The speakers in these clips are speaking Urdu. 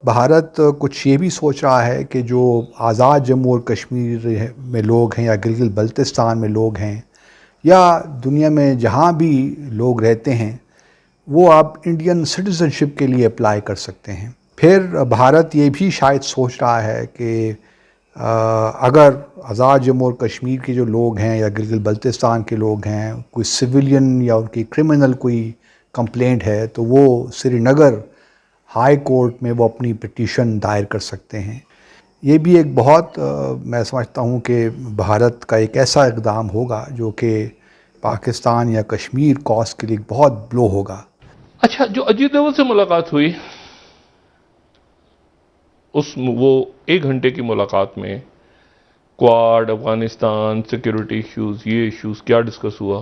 بھارت کچھ یہ بھی سوچ رہا ہے کہ جو آزاد جموں اور کشمیر میں لوگ ہیں یا گلگت بلتستان میں لوگ ہیں یا دنیا میں جہاں بھی لوگ رہتے ہیں وہ اب انڈین سٹیزنشپ کے لیے اپلائی کر سکتے ہیں۔ پھر بھارت یہ بھی شاید سوچ رہا ہے کہ اگر آزاد جموں اور کشمیر کے جو لوگ ہیں یا گلگت بلتستان کے لوگ ہیں کوئی سویلین یا ان کی کرمنل کوئی کمپلینٹ ہے تو وہ سری نگر ہائی کورٹ میں وہ اپنی پٹیشن دائر کر سکتے ہیں۔ یہ بھی ایک بہت میں سمجھتا ہوں کہ بھارت کا ایک ایسا اقدام ہوگا جو کہ پاکستان یا کشمیر کاز کے لیے بہت بلو ہوگا۔ اچھا، جو اجیت دوول سے ملاقات ہوئی وہ 1 گھنٹے کی ملاقات میں کوارڈ، افغانستان، سیکیورٹی ایشوز، یہ ایشوز کیا ڈسکس ہوا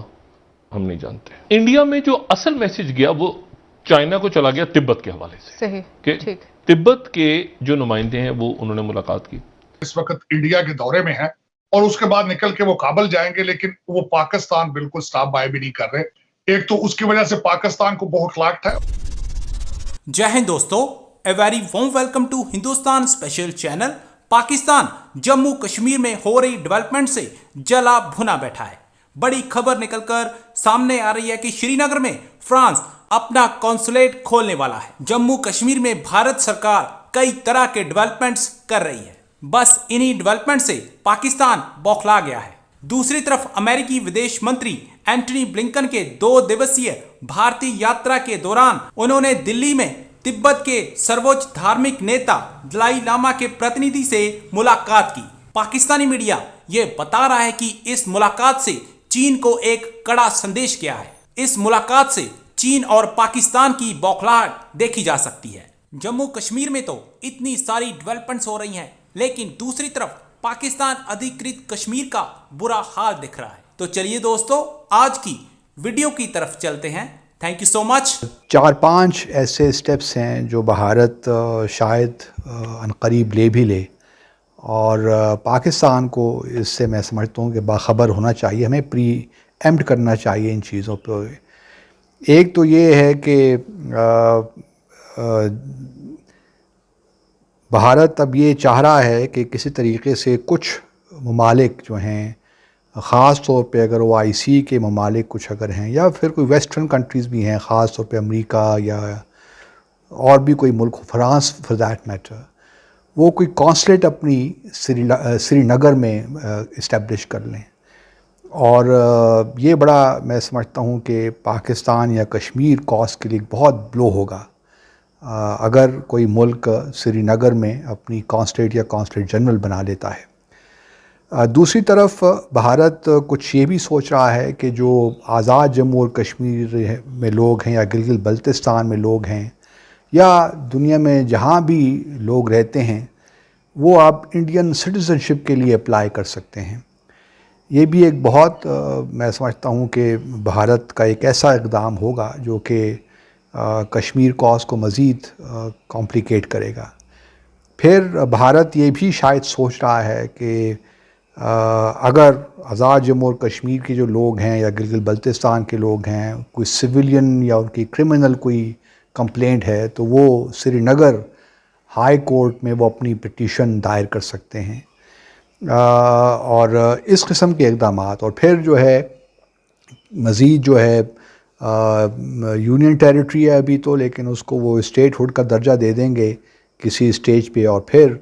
ہم نہیں جانتے۔ انڈیا میں جو اصل میسج گیا وہ چائنا کو چلا گیا تبت کے حوالے سے، صحیح، کہ ٹھیک۔ تبت کے جو نمائندے ہیں وہ انہوں نے ملاقات کی۔ اس وقت انڈیا کے دورے میں ہیں اور اس کے بعد نکل کے وہ کابل جائیں گے، لیکن وہ پاکستان بالکل سٹاپ بائی بھی نہیں کر رہے۔ ایک تو اس کی وجہ سے پاکستان کو بہت لاکٹ ہے۔ جے ہند دوستو، a very warm welcome to Hindustan special channel. Pakistan Jammu Kashmir میں ہو رہی ڈیولپمنٹ سے جلا بھنا بیٹھا ہے۔ بڑی خبر نکل کر سامنے آ رہی ہے کہ شری نگر میں فرانس اپنا کونسولیٹ کھولنے والا ہے۔ جموں کشمیر میں بھارت سرکار کئی طرح کے ڈیولپمنٹس کر رہی ہے، بس انہی ڈیولپمنٹ سے پاکستان بوکھلا گیا ہے۔ دوسری طرف امریکی ودیش منتری اینٹنی بلنکن کے 2 دیوسیہ بھارتی یاترا کے دوران انہوں نے دلی میں تبت کے سرووچ دھارمک نیتا دلائی لاما کے پرتیندھی سے ملاقات کی۔ پاکستانی میڈیا یہ بتا رہا ہے کہ اس ملاقات سے چین کو ایک کڑا سندیش کیا ہے۔ اس ملاقات سے چین اور پاکستان کی بوکھلاہٹ دیکھی جا سکتی ہے۔ جموں کشمیر میں تو اتنی ساری ڈیولپمنٹس ہو رہی ہیں، لیکن دوسری طرف پاکستان ادھیکرت کشمیر کا برا حال دکھ رہا ہے۔ تو چلیے دوستو، آج کی ویڈیو کی طرف چلتے ہیں۔ تھینک یو سو مچ۔ 4-5 ایسے سٹیپس ہیں جو بھارت شاید عنقریب لے بھی لے، اور پاکستان کو اس سے میں سمجھتا ہوں کہ باخبر ہونا چاہیے، ہمیں پری ایمپٹ کرنا چاہیے ان چیزوں پہ۔ ایک تو یہ ہے کہ بھارت اب یہ چاہ رہا ہے کہ کسی طریقے سے کچھ ممالک جو ہیں، خاص طور پہ اگر وہ آئی سی کے ممالک کچھ اگر ہیں یا پھر کوئی ویسٹرن کنٹریز بھی ہیں، خاص طور پہ امریکہ یا اور بھی کوئی ملک، فرانس فار دیٹ میٹر، وہ کوئی کونسلیٹ اپنی سری نگر میں اسٹیبلش کر لیں۔ اور یہ بڑا میں سمجھتا ہوں کہ پاکستان یا کشمیر کاز کے لیے بہت بلو ہوگا اگر کوئی ملک سری نگر میں اپنی کونسلیٹ یا کونسلیٹ جنرل بنا لیتا ہے۔ دوسری طرف بھارت کچھ یہ بھی سوچ رہا ہے کہ جو آزاد جموں اور کشمیر میں لوگ ہیں یا گلگت بلتستان میں لوگ ہیں یا دنیا میں جہاں بھی لوگ رہتے ہیں وہ اب انڈین سٹیزنشپ کے لیے اپلائی کر سکتے ہیں۔ یہ بھی ایک بہت میں سمجھتا ہوں کہ بھارت کا ایک ایسا اقدام ہوگا جو کہ کشمیر کاز کو مزید کمپلیکیٹ کرے گا۔ پھر بھارت یہ بھی شاید سوچ رہا ہے کہ اگر آزاد جموں اور کشمیر کے جو لوگ ہیں یا گلگت بلتستان کے لوگ ہیں کوئی سویلین یا ان کی کرمنل کوئی کمپلینٹ ہے تو وہ سری نگر ہائی کورٹ میں وہ اپنی پٹیشن دائر کر سکتے ہیں۔ اور اس قسم کے اقدامات، اور پھر جو ہے مزید جو ہے یونین ٹیریٹری ہے ابھی تو، لیکن اس کو وہ اسٹیٹ ہوڈ کا درجہ دے دیں گے کسی اسٹیج پہ، اور پھر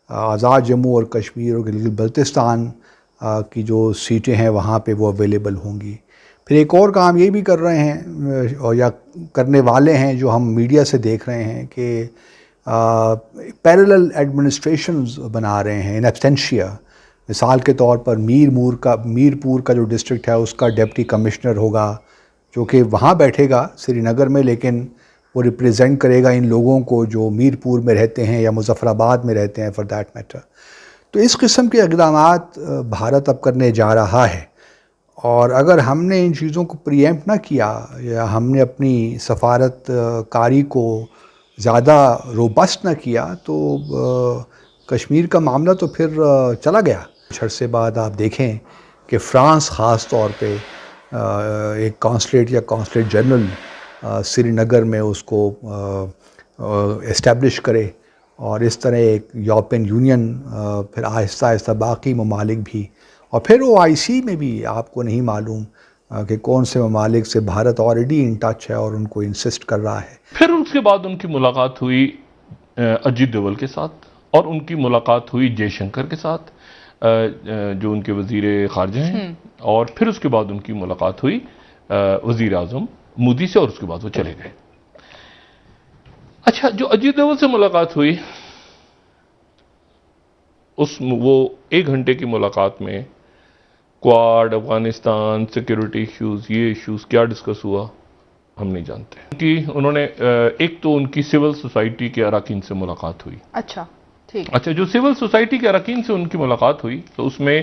آزاد جموں اور کشمیر اور گلگت بلتستان کی جو سیٹیں ہیں وہاں پہ وہ اویلیبل ہوں گی۔ پھر ایک اور کام یہ بھی کر رہے ہیں اور یا کرنے والے ہیں جو ہم میڈیا سے دیکھ رہے ہیں کہ پیرلل ایڈمنسٹریشنز بنا رہے ہیں ان ایبسٹینشیا۔ مثال کے طور پر میرپور کا جو ڈسٹرکٹ ہے اس کا ڈپٹی کمشنر ہوگا جو کہ وہاں بیٹھے گا سری نگر میں، لیکن وہ ریپریزنٹ کرے گا ان لوگوں کو جو میرپور میں رہتے ہیں یا مظفر آباد میں رہتے ہیں فار دیٹ میٹر۔ تو اس قسم کے اقدامات بھارت اب کرنے جا رہا ہے، اور اگر ہم نے ان چیزوں کو پری ایمپٹ نہ کیا یا ہم نے اپنی سفارت کاری کو زیادہ روبسٹ نہ کیا تو کشمیر کا معاملہ تو پھر چلا گیا۔ کچھ عرصے بعد آپ دیکھیں کہ فرانس خاص طور پہ ایک کونسلیٹ یا کونسلیٹ جنرل سری نگر میں اس کو اسٹیبلش کرے، اور اس طرح ایک یورپین یونین، پھر آہستہ آہستہ باقی ممالک بھی، اور پھر او آئی سی میں بھی آپ کو نہیں معلوم کہ کون سے ممالک سے بھارت آلریڈی ان ٹچ ہے اور ان کو انسسٹ کر رہا ہے۔ پھر اس کے بعد ان کی ملاقات ہوئی اجیت ڈوول کے ساتھ، اور ان کی ملاقات ہوئی جے شنکر کے ساتھ جو ان کے وزیر خارجہ ہیں، اور پھر اس کے بعد ان کی ملاقات ہوئی وزیر اعظم مودی سے، اور اس کے بعد وہ چلے گئے۔ اچھا، جو اجیت ڈوول سے ملاقات ہوئی، وہ 1 گھنٹے کی ملاقات میں کوارڈ، افغانستان، سیکیورٹی ایشوز، یہ ایشوز کیا ڈسکس ہوا ہم نہیں جانتے کہ انہوں نے ایک تو ان کی سول سوسائٹی کے اراکین سے ملاقات ہوئی۔ اچھا ٹھیک۔ اچھا، جو سول سوسائٹی کے اراکین سے ان کی ملاقات ہوئی تو اس میں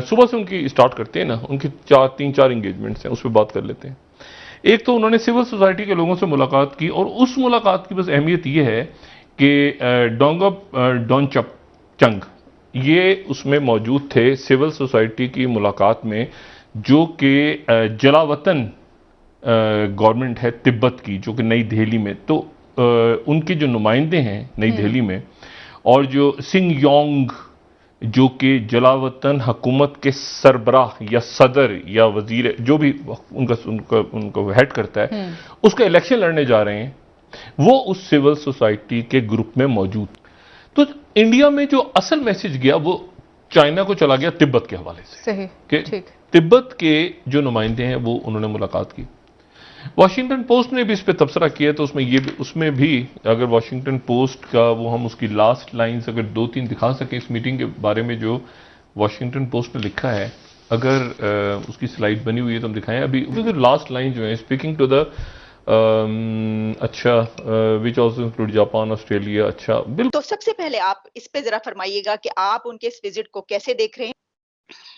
صبح سے ان کی اسٹارٹ کرتے ہیں نا، ان کی 3-4 انگیجمنٹس ہیں، اس پہ بات کر لیتے ہیں۔ ایک تو انہوں نے سول سوسائٹی کے لوگوں سے ملاقات کی، اور اس ملاقات کی بس اہمیت یہ ہے کہ ڈونگپ ڈونچپ چنگ یہ اس میں موجود تھے سول سوسائٹی کی ملاقات میں، جو کہ جلا وطن گورنمنٹ ہے تبت کی، جو کہ نئی دہلی میں، تو ان کے جو نمائندے ہیں نئی دہلی میں، اور جو سنگ یونگ جو کہ جلا وطن حکومت کے سربراہ یا صدر یا وزیر جو بھی ان کو ہیڈ کرتا ہے، اس کا الیکشن لڑنے جا رہے ہیں، وہ اس سول سوسائٹی کے گروپ میں موجود۔ تو انڈیا میں جو اصل میسج گیا وہ چائنا کو چلا گیا تبت کے حوالے سے، صحیح، کہ ٹھیک۔ تبت کے جو نمائندے ہیں وہ انہوں نے ملاقات کی۔ واشنگٹن پوسٹ نے بھی اس پہ تبصرہ کیا، تو اس میں بھی اگر واشنگٹن پوسٹ کا وہ ہم اس کی لاسٹ لائنز اگر 2-3 دکھا سکیں اس میٹنگ کے بارے میں جو واشنگٹن پوسٹ نے لکھا ہے، اگر اس کی سلائیڈ بنی ہوئی ہے تو ہم دکھائیں۔ ابھی لاسٹ لائن جو ہے، اسپیکنگ ٹو دا اچھا which also include Japan, Australia, اچھا بالکل۔ تو سب سے پہلے آپ اس پہ ذرا فرمائیے گا کہ آپ ان کے اس وزٹ کو کیسے دیکھ رہے ہیں؟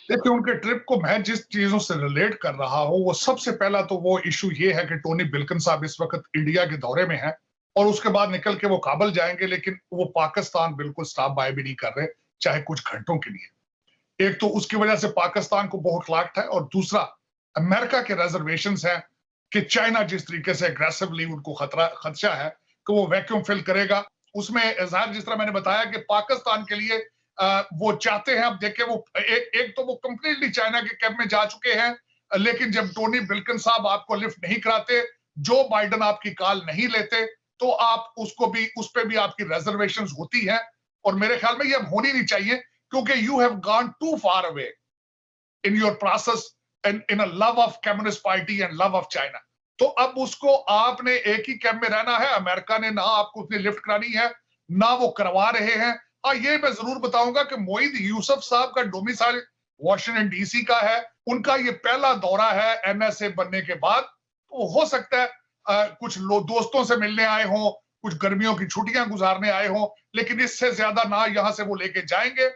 دیکھیں، ان کے ٹرپ کو میں جس چیزوں سے ریلیٹ کر رہا ہوں، وہ سب سے پہلا تو وہ ایشو یہ ہے کہ ٹونی بلکن صاحب اس وقت انڈیا کے دورے میں ہیں، اور اس کے بعد نکل کے وہ کابل جائیں گے، لیکن وہ پاکستان بالکل سٹاپ بائی بھی نہیں کر رہے، چاہے کچھ گھنٹوں کے لیے۔ ایک تو اس کی وجہ سے پاکستان کو بہت لاکٹ ہے، اور دوسرا امریکہ کے ریزرویشنز ہیں کہ چائنا جس طریقے سے اگریسولی ان کو خدشہ ہے کہ وہ ویکیوم فل کرے گا۔ اس میں اظہار جس طرح میں نے بتایا کہ پاکستان کے لیے وہ چاہتے ہیں، اب دیکھیں وہ ایک تو وہ کمپلیٹلی چائنا کے کیمپ میں جا چکے ہیں، لیکن جب ٹونی بلکن صاحب آپ کو لفٹ نہیں کراتے، جو بائیڈن آپ کی کال نہیں لیتے، تو آپ اس پہ بھی آپ کی ریزرویشنز ہوتی ہیں، اور میرے خیال میں یہ اب ہونی نہیں چاہیے، کیونکہ you have gone too far away in your process and in a love of Communist Party and love of China. تو اب اس کو آپ نے ایک ہی کیمپ میں رہنا ہے، امریکہ نے نہ آپ کو اتنی لفٹ کرانی ہے، نہ وہ کروا رہے ہیں۔ ہاں، یہ میں ضرور بتاؤں گا کہ معید یوسف صاحب کا ڈومیسائل واشنگٹن ڈی سی کا ہے، ان کا یہ پہلا دورہ ہے این ایس اے بننے کے بعد، تو ہو سکتا ہے کچھ دوستوں سے ملنے آئے ہوں، کچھ گرمیوں کی چھٹیاں گزارنے آئے ہوں، لیکن اس سے زیادہ نہ یہاں سے وہ لے کے جائیں گے۔